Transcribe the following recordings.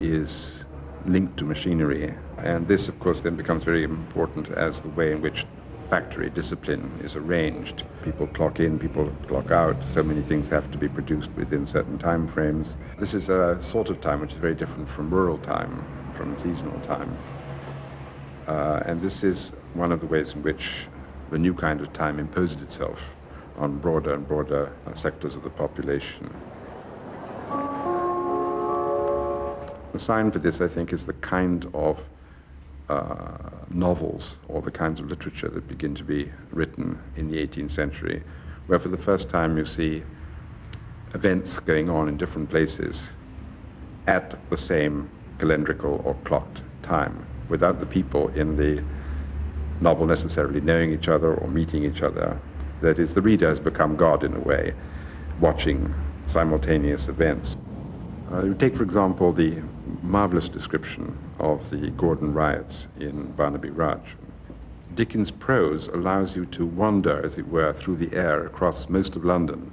is linked to machinery. And this, of course, then becomes very important as the way in which factory discipline is arranged. People clock in, people clock out. So many things have to be produced within certain time frames. This is a sort of time which is very different from rural time, from seasonal time. And this is one of the ways in which the new kind of time imposed itself on broader and broader sectors of the population. The sign for this, I think, is the kind of novels or the kinds of literature that begin to be written in the 18th century, where for the first time you see events going on in different places at the same calendrical or clocked time, without the people in the novel necessarily knowing each other or meeting each other. That is, the reader has become God in a way, watching simultaneous events. You take, for example, the marvelous description of the Gordon riots in Barnaby Rudge. Dickens' prose allows you to wander, as it were, through the air across most of London.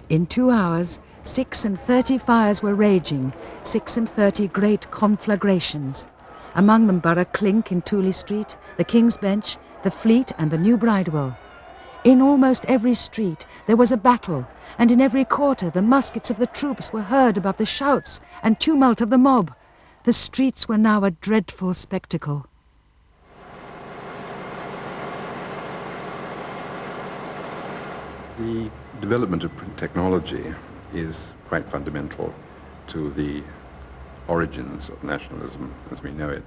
In 2 hours, 36 fires were raging, 36 great conflagrations. Among them Borough Clink in Tooley Street, the King's Bench, the Fleet and the New Bridewell. In almost every street there was a battle, and in every quarter the muskets of the troops were heard above the shouts and tumult of the mob. The streets were now a dreadful spectacle. The development of print technology is quite fundamental to the origins of nationalism as we know it.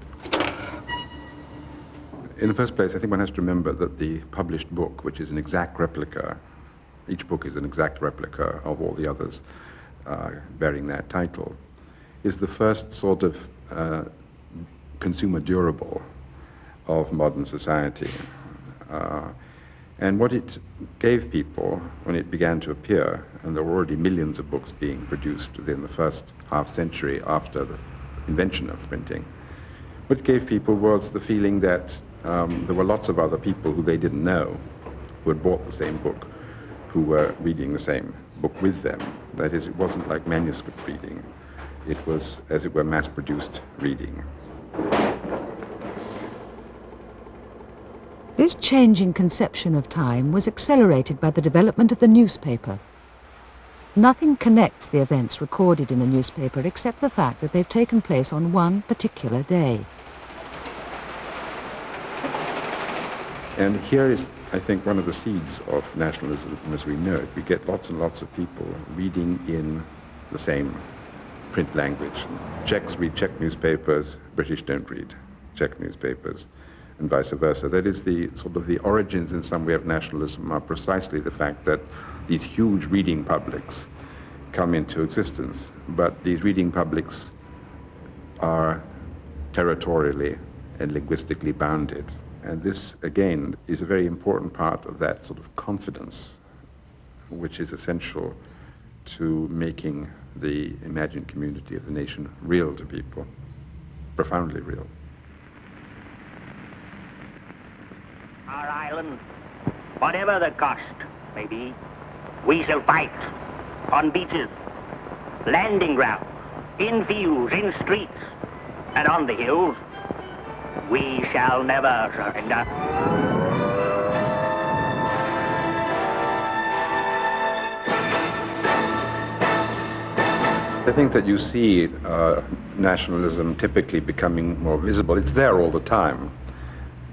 In the first place, I think one has to remember that the published book, which is an exact replica, each book is an exact replica of all the others bearing that title, is the first sort of consumer durable of modern society. And what it gave people when it began to appear, and there were already millions of books being produced within the first half century after the invention of printing, what it gave people was the feeling that there were lots of other people who they didn't know who had bought the same book, who were reading the same book with them. That is, it wasn't like manuscript reading. It was, as it were, mass-produced reading. This changing conception of time was accelerated by the development of the newspaper. Nothing connects the events recorded in a newspaper except the fact that they've taken place on one particular day. And here is, I think, one of the seeds of nationalism as we know it. We get lots and lots of people reading in the same print language. Czechs read Czech newspapers, British don't read Czech newspapers, and vice versa. That is, the sort of the origins in some way of nationalism are precisely the fact that these huge reading publics come into existence, but these reading publics are territorially and linguistically bounded. And this, again, is a very important part of that sort of confidence, which is essential to making the imagined community of the nation real to people, profoundly real. Our island, whatever the cost may be, we shall fight on beaches, landing grounds, in fields, in streets, and on the hills. We shall never surrender. I think that you see nationalism typically becoming more visible. It's there all the time,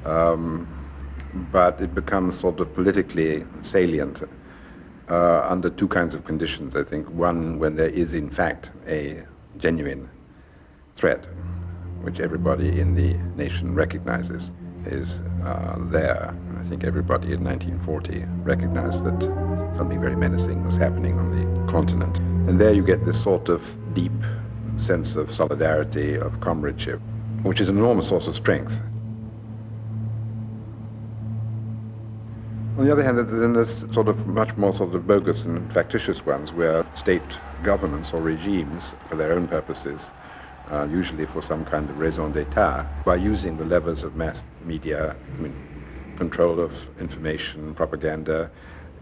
but it becomes sort of politically salient under two kinds of conditions, I think. One, when there is in fact a genuine threat, which everybody in the nation recognizes is there. I think everybody in 1940 recognized that something very menacing was happening on the continent. And there you get this sort of deep sense of solidarity, of comradeship, which is an enormous source of strength. On the other hand, then there's sort of much more sort of bogus and factitious ones where state governments or regimes, for their own purposes, usually for some kind of raison d'etat, by using the levers of mass media, control of information, propaganda,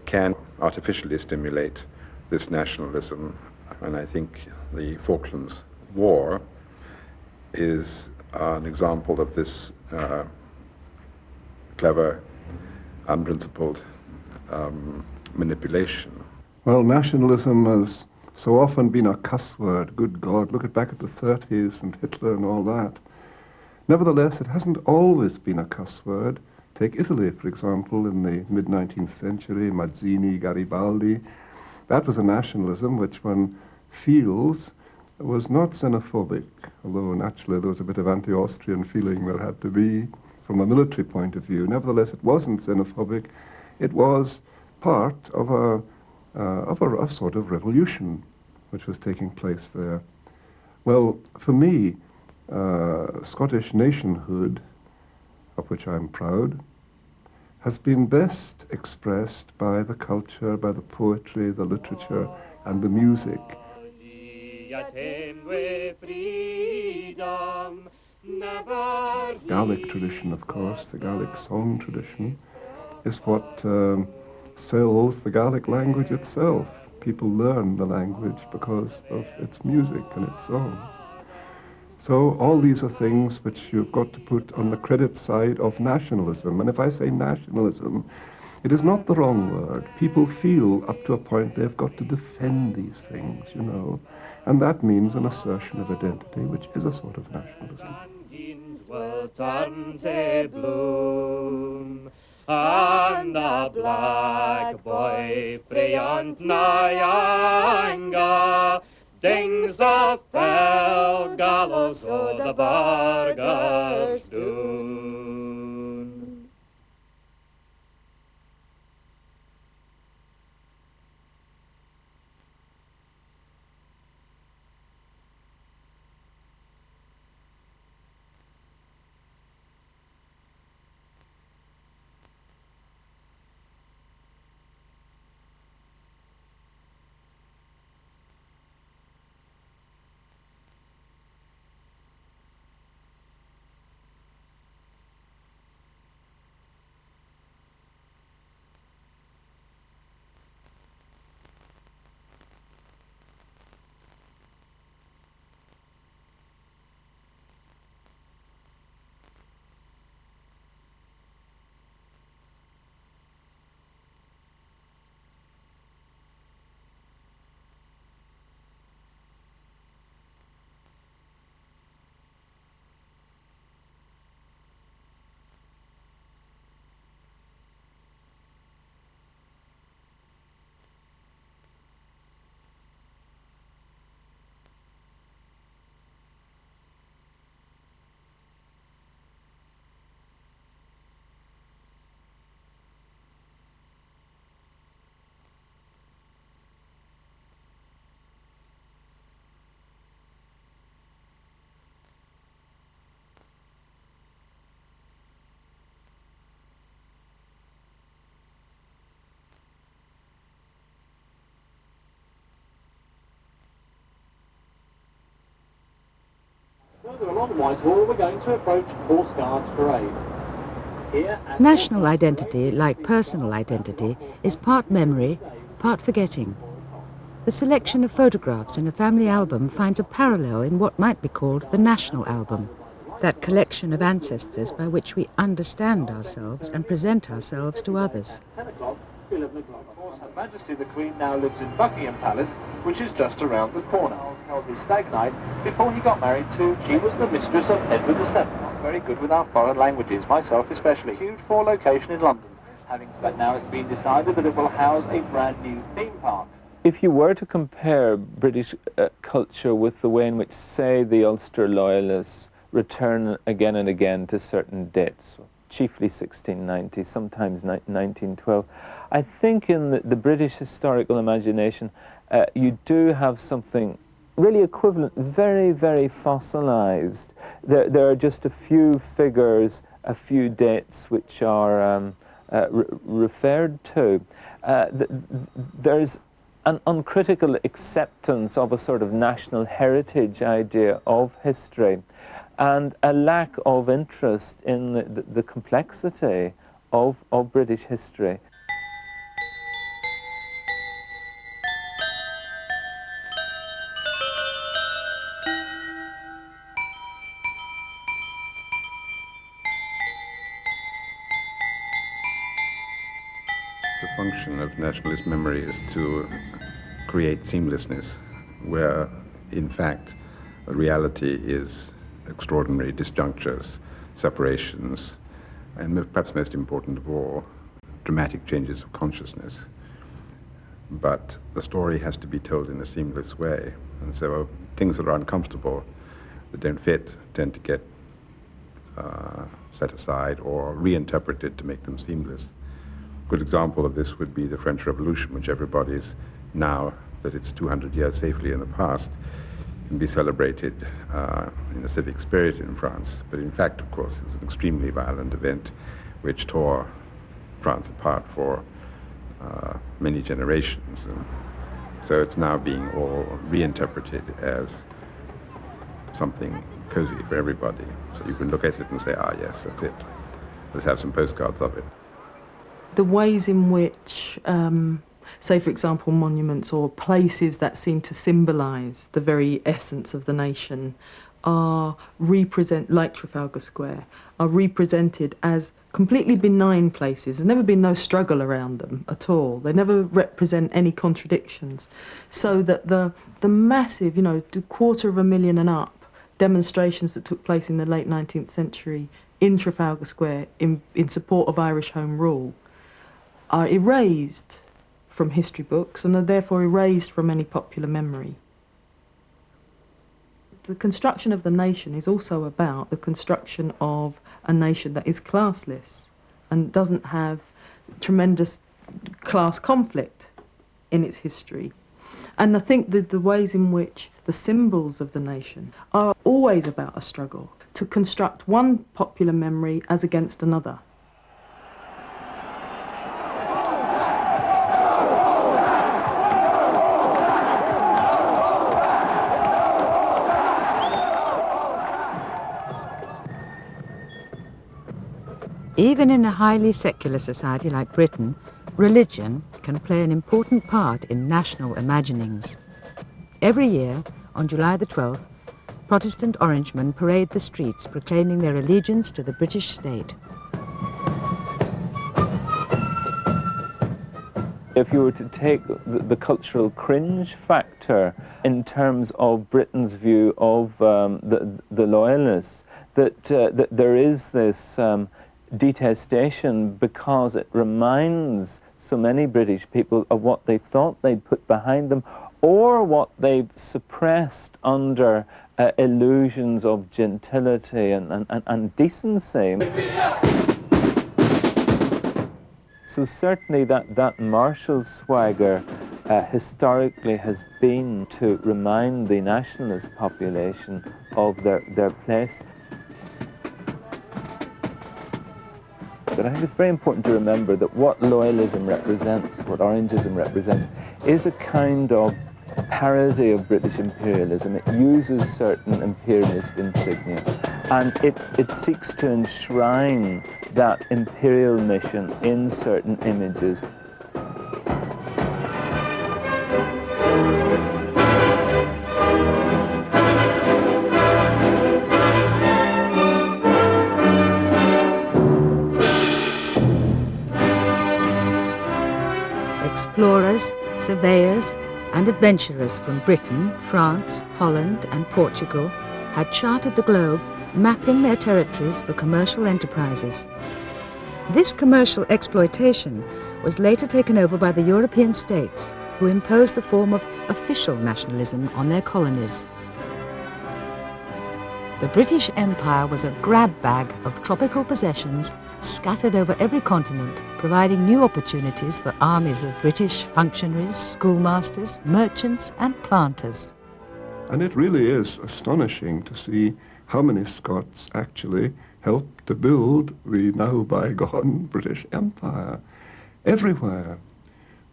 can artificially stimulate this nationalism. And I think the Falklands war is an example of this clever, unprincipled manipulation. Well, nationalism has so often been a cuss word. Good God, look back at the 30s and Hitler and all that. Nevertheless, it hasn't always been a cuss word. Take Italy, for example, in the mid-19th century, Mazzini, Garibaldi. That was a nationalism which one feels was not xenophobic, although naturally there was a bit of anti-Austrian feeling there had to be from a military point of view. Nevertheless, it wasn't xenophobic. It was part of a sort of revolution which was taking place there. Well, for me, Scottish nationhood, of which I'm proud, has been best expressed by the culture, by the poetry, the literature, and the music. Gaelic tradition, of course, the Gaelic song tradition, is what sells the Gaelic language itself. People learn the language because of its music and its song. So all these are things which you've got to put on the credit side of nationalism. And if I say nationalism, it is not the wrong word. People feel up to a point they've got to defend these things, you know. And that means an assertion of identity, which is a sort of nationalism. And the black boy friant Nyanga dings the fell gallows o' the burghers doon. Further along Whitehall, we're going to approach Horse Guards Parade. Here National identity, like personal identity, is part memory, part forgetting. The selection of photographs in a family album finds a parallel in what might be called the national album, that collection of ancestors by which we understand ourselves and present ourselves to others. 10 o'clock, 11 o'clock. Of course, Her Majesty the Queen now lives in Buckingham Palace, which is just around the corner. Charles held his stag night before he got married to, she was the mistress of Edward VII. Very good with our foreign languages, myself especially. Huge for location in London. Having said now, it's been decided that it will house a brand new theme park. If you were to compare British culture with the way in which, say, the Ulster Loyalists return again and again to certain dates, chiefly 1690, sometimes 1912, I think in the British historical imagination you do have something really equivalent, very, very fossilized. There are just a few figures, a few dates which are referred to. There's an uncritical acceptance of a sort of national heritage idea of history, and a lack of interest in the complexity of British history. function of nationalist memory is to create seamlessness, where, in fact, the reality is extraordinary disjunctures, separations, and perhaps most important of all, dramatic changes of consciousness. But the story has to be told in a seamless way, and so things that are uncomfortable, that don't fit, tend to get set aside or reinterpreted to make them seamless. A good example of this would be the French Revolution, which everybody's now that it's 200 years safely in the past, can be celebrated in a civic spirit in France. But in fact, of course, it was an extremely violent event which tore France apart for many generations. And so it's now being all reinterpreted as something cozy for everybody. So you can look at it and say, ah, yes, that's it. Let's have some postcards of it. The ways in which, say, for example, monuments or places that seem to symbolise the very essence of the nation are like Trafalgar Square, are represented as completely benign places. There's never been no struggle around them at all. They never represent any contradictions. So that the massive, 250,000 and up demonstrations that took place in the late 19th century in Trafalgar Square in support of Irish Home Rule are erased from history books and are therefore erased from any popular memory. The construction of the nation is also about the construction of a nation that is classless and doesn't have tremendous class conflict in its history. And I think that the ways in which the symbols of the nation are always about a struggle to construct one popular memory as against another. Even in a highly secular society like Britain, religion can play an important part in national imaginings. Every year, on July the 12th, Protestant Orangemen parade the streets proclaiming their allegiance to the British state. If you were to take the cultural cringe factor in terms of Britain's view of the Loyalists, that there is this detestation because it reminds so many British people of what they thought they'd put behind them or what they've suppressed under illusions of gentility and decency. So certainly that martial swagger historically has been to remind the nationalist population of their place. But I think it's very important to remember that what loyalism represents, what Orangeism represents, is a kind of parody of British imperialism. It uses certain imperialist insignia, and it seeks to enshrine that imperial mission in certain images. Explorers, surveyors, and adventurers from Britain, France, Holland, and Portugal had charted the globe, mapping their territories for commercial enterprises. This commercial exploitation was later taken over by the European states, who imposed a form of official nationalism on their colonies. The British Empire was a grab bag of tropical possessions scattered over every continent, providing new opportunities for armies of British functionaries, schoolmasters, merchants, and planters. And it really is astonishing to see how many Scots actually helped to build the now bygone British Empire. Everywhere.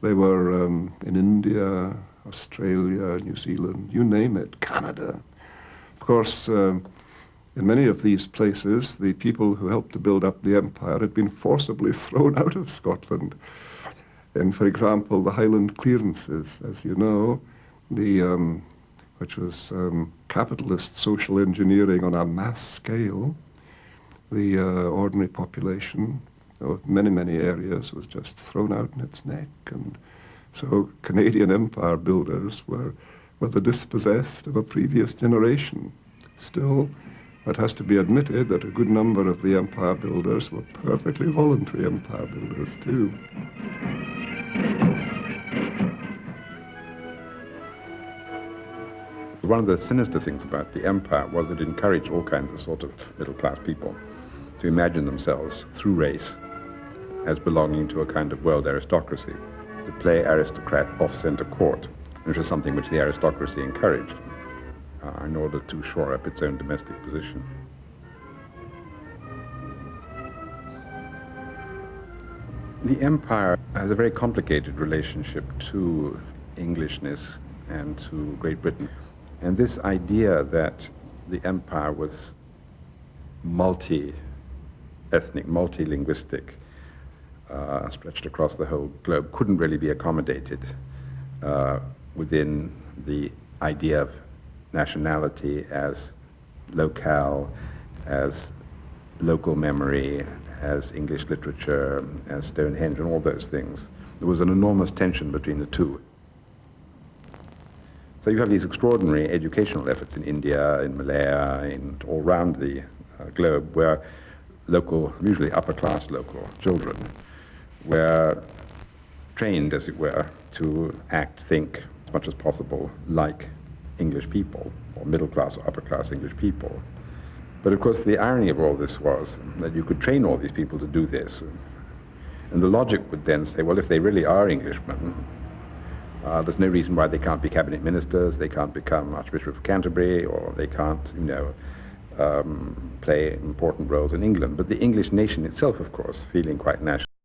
They were in India, Australia, New Zealand, you name it, Canada. Of course, in many of these places, the people who helped to build up the empire had been forcibly thrown out of Scotland. And, for example, the Highland clearances, as you know, which was capitalist social engineering on a mass scale, the ordinary population of many, many areas was just thrown out in its neck. And so Canadian empire builders were the dispossessed of a previous generation. Still, it has to be admitted that a good number of the empire builders were perfectly voluntary empire builders too. One of the sinister things about the empire was that it encouraged all kinds of sort of middle-class people to imagine themselves, through race, as belonging to a kind of world aristocracy, to play aristocrat off-center court, which was something which the aristocracy encouraged in order to shore up its own domestic position. The empire has a very complicated relationship to Englishness and to Great Britain. And this idea that the empire was multi-ethnic, multi-linguistic, stretched across the whole globe, couldn't really be accommodated within the idea of nationality as locale, as local memory, as English literature, as Stonehenge, and all those things. There was an enormous tension between the two. So you have these extraordinary educational efforts in India, in Malaya, and all around the globe, where local, usually upper-class local children, were trained, as it were, to act, think, as much as possible, like English people, or middle-class or upper-class English people. But of course, the irony of all this was that you could train all these people to do this. And the logic would then say, well, if they really are Englishmen, there's no reason why they can't be cabinet ministers, they can't become Archbishop of Canterbury, or they can't, play important roles in England. But the English nation itself, of course, feeling quite national,